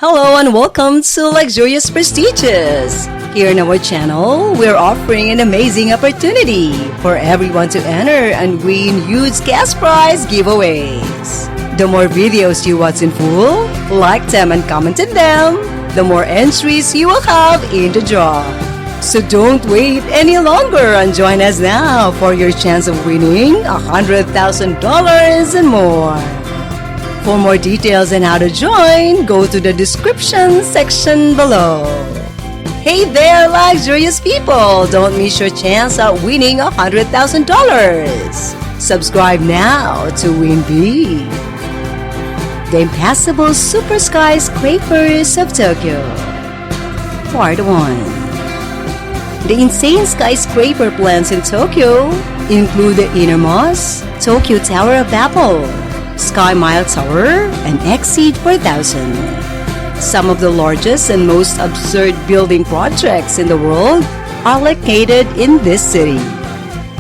Hello and welcome to Luxurious Prestigious. Here on our channel, we're offering an amazing opportunity for everyone to enter and win huge cash prize giveaways. The more videos you watch in full, like them and comment on them, the more entries you will have in the draw. So don't wait any longer and join us now for your chance of winning $100,000 and more. For more details on how to join, go to the description section below. Hey there, luxurious people! Don't miss your chance at winning $100,000. Subscribe now to win big. The Impassable Super-Skyscrapers of Tokyo. Part 1. The insane skyscraper plans in Tokyo include the innermost Tokyo Tower of Babel, Sky Mile Tower, and Exceed 4000. Some of the largest and most absurd building projects in the world are located in this city.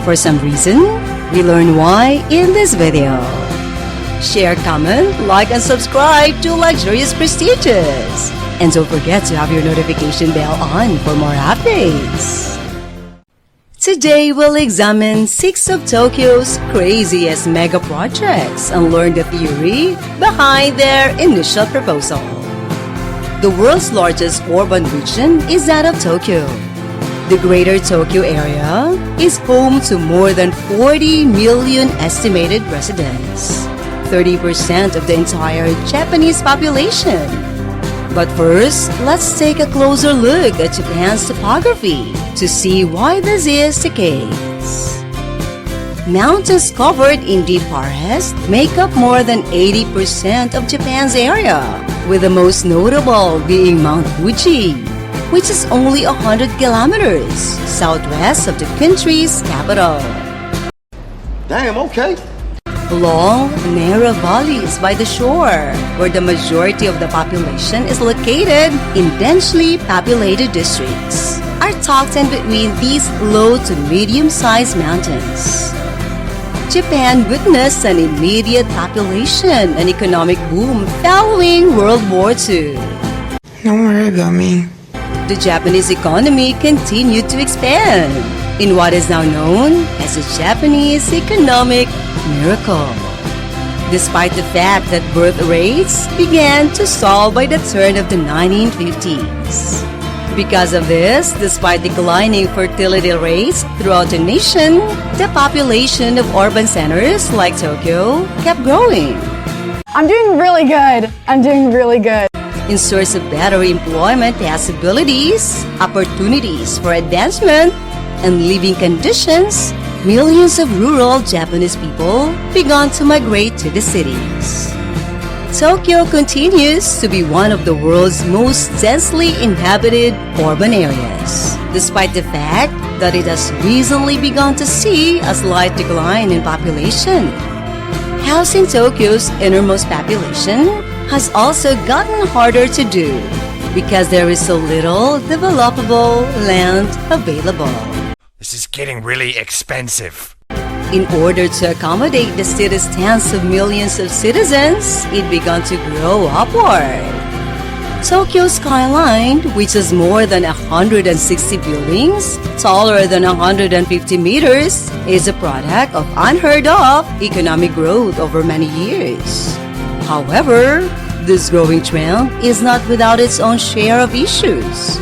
For some reason, we learn why in this video. Share, comment, like, and subscribe to Luxurious Prestigious. And don't forget to have your notification bell on for more updates. Today, we'll examine 6 of Tokyo's craziest mega projects and learn the theory behind their initial proposal. The world's largest urban region is that of Tokyo. The Greater Tokyo area is home to more than 40 million estimated residents, 30% of the entire Japanese population. But first, let's take a closer look at Japan's topography to see why this is the case. Mountains covered in deep forest make up more than 80% of Japan's area, with the most notable being Mount Fuji, which is only 100 kilometers southwest of the country's capital. Damn, okay. Long, narrow valleys by the shore, where the majority of the population is located in densely populated districts, are tucked in between these low to medium-sized mountains. Japan witnessed an immediate population and economic boom following World War II. Don't worry about me. The Japanese economy continued to expand in what is now known as the Japanese economic miracle. Despite the fact that birth rates began to fall by the turn of the 1950s. Because of this, despite declining fertility rates throughout the nation, the population of urban centers like Tokyo kept growing. I'm doing really good. In source of better employment possibilities, opportunities for advancement, and living conditions, millions of rural Japanese people began to migrate to the cities. Tokyo continues to be one of the world's most densely inhabited urban areas, despite the fact that it has recently begun to see a slight decline in population. Housing Tokyo's innermost population has also gotten harder to do because there is so little developable land available. This is getting really expensive. In order to accommodate the city's tens of millions of citizens, it began to grow upward. Tokyo's skyline, which has more than 160 buildings, taller than 150 meters, is a product of unheard of economic growth over many years. However, this growing trend is not without its own share of issues.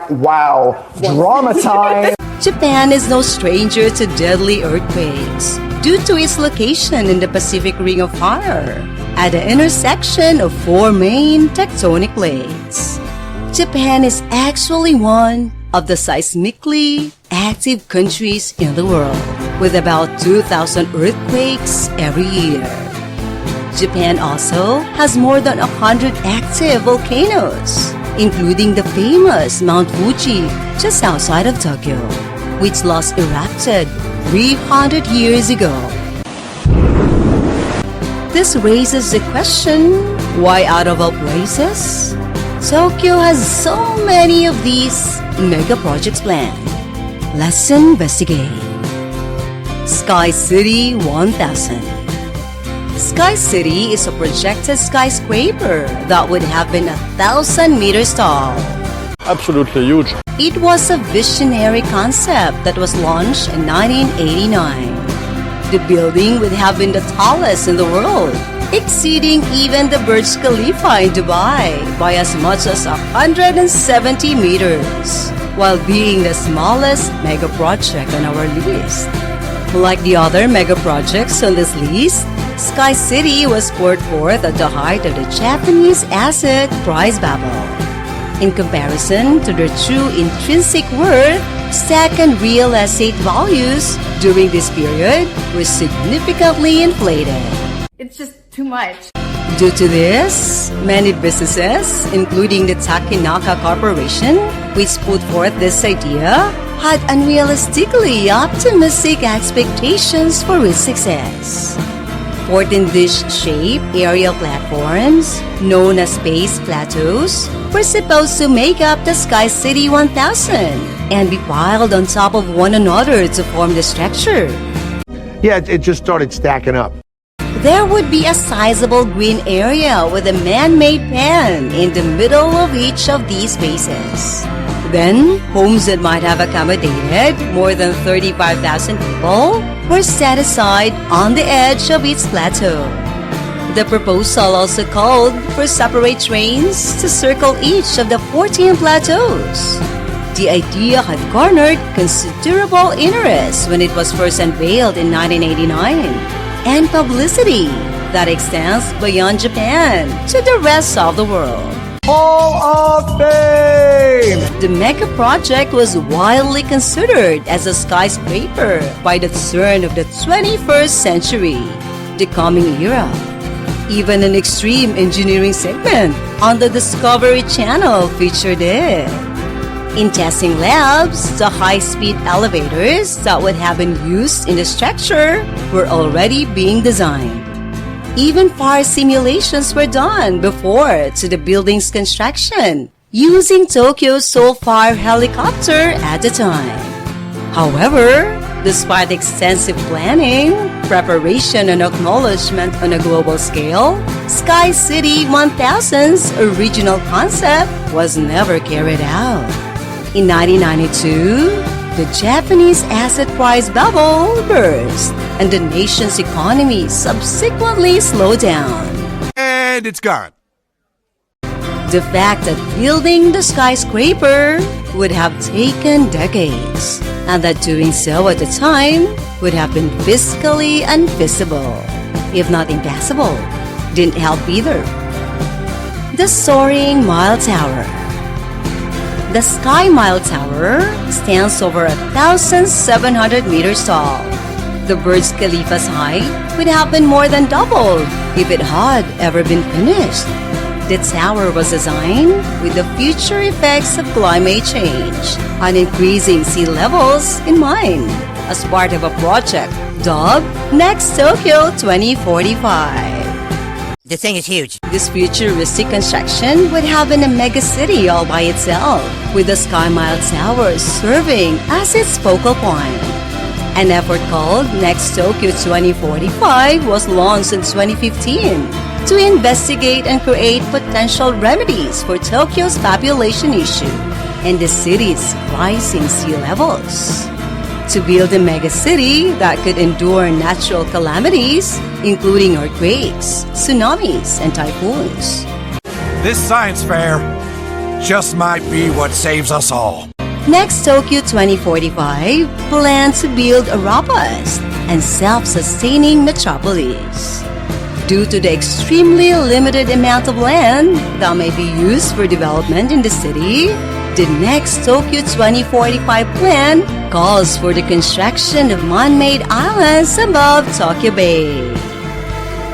Wow. Drama time. Japan is no stranger to deadly earthquakes due to its location in the Pacific Ring of Fire, at the intersection of 4 main tectonic plates. Japan is actually one of the seismically active countries in the world, with about 2,000 earthquakes every year. Japan also has more than 100 active volcanoes, including the famous Mount Fuji just outside of Tokyo, which last erupted 300 years ago. This raises the question, why out of all places, Tokyo has so many of these mega projects planned? Let's investigate. Sky City 1000. Sky City is a projected skyscraper that would have been 1,000 meters tall. Absolutely huge. It was a visionary concept that was launched in 1989. The building would have been the tallest in the world, exceeding even the Burj Khalifa in Dubai by as much as 170 meters, while being the smallest mega project on our list. Like the other mega projects on this list, Sky City was poured forth at the height of the Japanese asset price bubble. In comparison to their true intrinsic worth, stock and real estate values during this period were significantly inflated. It's just too much. Due to this, many businesses, including the Takinaka Corporation, which put forth this idea, had unrealistically optimistic expectations for its success. 14-dish-shaped aerial platforms, known as space plateaus, were supposed to make up the Sky City 1000 and be piled on top of one another to form the structure. Yeah, it just started stacking up. There would be a sizable green area with a man-made pen in the middle of each of these spaces. Then, homes that might have accommodated more than 35,000 people were set aside on the edge of each plateau. The proposal also called for separate trains to circle each of the 14 plateaus. The idea had garnered considerable interest when it was first unveiled in 1989, and publicity that extends beyond Japan to the rest of the world. Hall of Fame! The mega project was widely considered as a skyscraper by the turn of the 21st century, the coming era. Even an extreme engineering segment on the Discovery Channel featured it. In testing labs, the high-speed elevators that would have been used in the structure were already being designed. Even fire simulations were done before to the building's construction, using Tokyo's sole fire helicopter at the time. However, despite extensive planning, preparation, and acknowledgement on a global scale, Sky City 1000's original concept was never carried out. In 1992, the Japanese asset price bubble burst, and the nation's economy subsequently slowed down. And it's gone. The fact that building the skyscraper would have taken decades, and that doing so at the time would have been fiscally unfeasible, if not impossible, didn't help either. The soaring Mile Tower. The Sky Mile Tower stands over 1,700 meters tall. The Burj Khalifa's height would have been more than doubled if it had ever been finished. The tower was designed with the future effects of climate change and increasing sea levels in mind as part of a project dubbed Next Tokyo 2045. The thing is huge. This futuristic construction would have been a mega city all by itself, with the Sky Mile Tower serving as its focal point. An effort called Next Tokyo 2045 was launched in 2015 to investigate and create potential remedies for Tokyo's population issue and the city's rising sea levels. To build a mega city that could endure natural calamities, including earthquakes, tsunamis, and typhoons. This science fair just might be what saves us all. Next Tokyo 2045 plans to build a robust and self-sustaining metropolis. Due to the extremely limited amount of land that may be used for development in the city, the Next Tokyo 2045 plan calls for the construction of man-made islands above Tokyo Bay.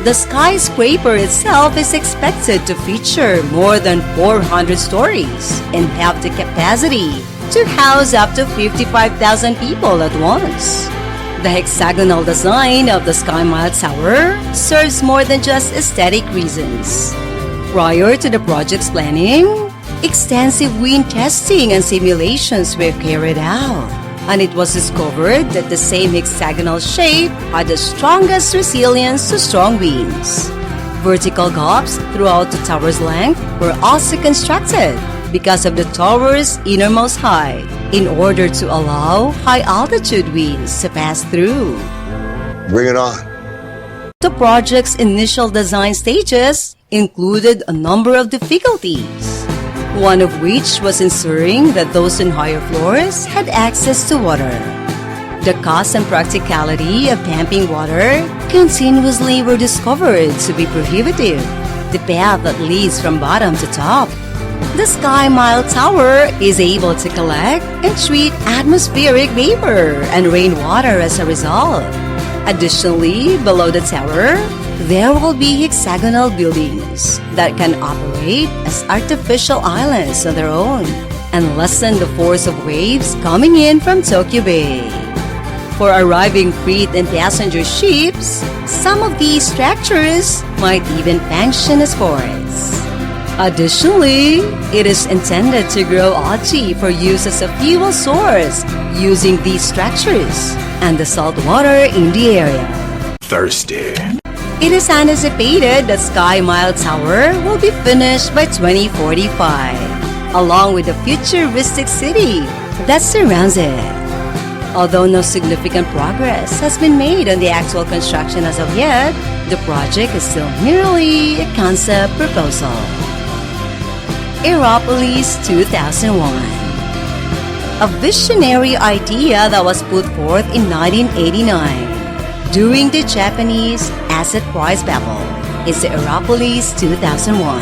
The skyscraper itself is expected to feature more than 400 stories and have the capacity to house up to 55,000 people at once. The hexagonal design of the Sky Mile Tower serves more than just aesthetic reasons. Prior to the project's planning, extensive wind testing and simulations were carried out. and it was discovered that the same hexagonal shape had the strongest resilience to strong winds. Vertical gaps throughout the tower's length were also constructed because of the tower's innermost height in order to allow high-altitude winds to pass through. Bring it on. The project's initial design stages included a number of difficulties, one of which was ensuring that those in higher floors had access to water. The cost and practicality of pumping water continuously were discovered to be prohibitive. The path that leads from bottom to top. The Sky Mile Tower is able to collect and treat atmospheric vapor and rainwater as a result. Additionally, below the tower, there will be hexagonal buildings that can operate as artificial islands on their own and lessen the force of waves coming in from Tokyo Bay. For arriving freight and passenger ships, some of these structures might even function as forts. Additionally, it is intended to grow algae for use as a fuel source using these structures and the salt water in the area. Thirsty. It is anticipated that Sky Mile Tower will be finished by 2045, along with the futuristic city that surrounds it. Although no significant progress has been made on the actual construction as of yet, the project is still merely a concept proposal. Aeropolis 2001. A visionary idea that was put forth in 1989 during the Japanese asset price bubble is the Aeropolis 2001,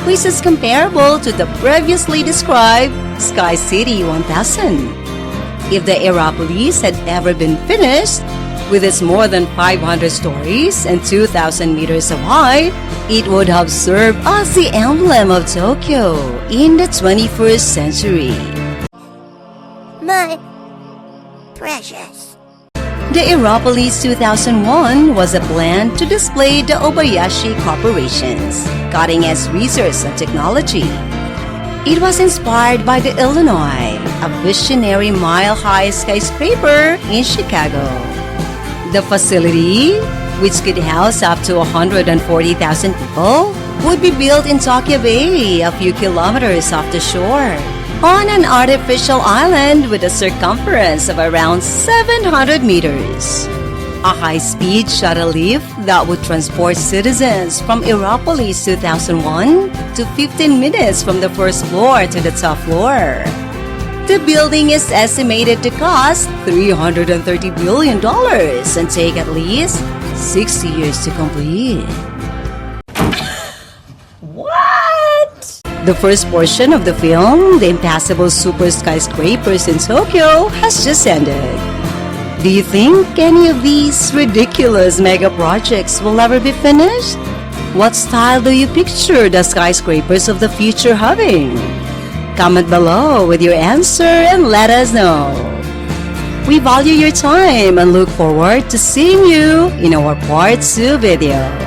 which is comparable to the previously described Sky City 1000. If the Aeropolis had ever been finished, with its more than 500 stories and 2,000 meters of height, it would have served as the emblem of Tokyo in the 21st century. My precious. The Aeropolis 2001 was a plan to display the Obayashi Corporation's cutting-edge research and technology. It was inspired by the Illinois, a visionary mile-high skyscraper in Chicago. The facility, which could house up to 140,000 people, would be built in Tokyo Bay, a few kilometers off the shore, on an artificial island with a circumference of around 700 meters. A high-speed shuttle lift that would transport citizens from Aeropolis 2001 to 15 minutes from the first floor to the top floor. The building is estimated to cost $330 billion and take at least 60 years to complete. What? The first portion of the film, The Impassable Super-Skyscrapers in Tokyo, has just ended. Do you think any of these ridiculous mega projects will ever be finished? What style do you picture the skyscrapers of the future having? Comment below with your answer and let us know. We value your time and look forward to seeing you in our part 2 video.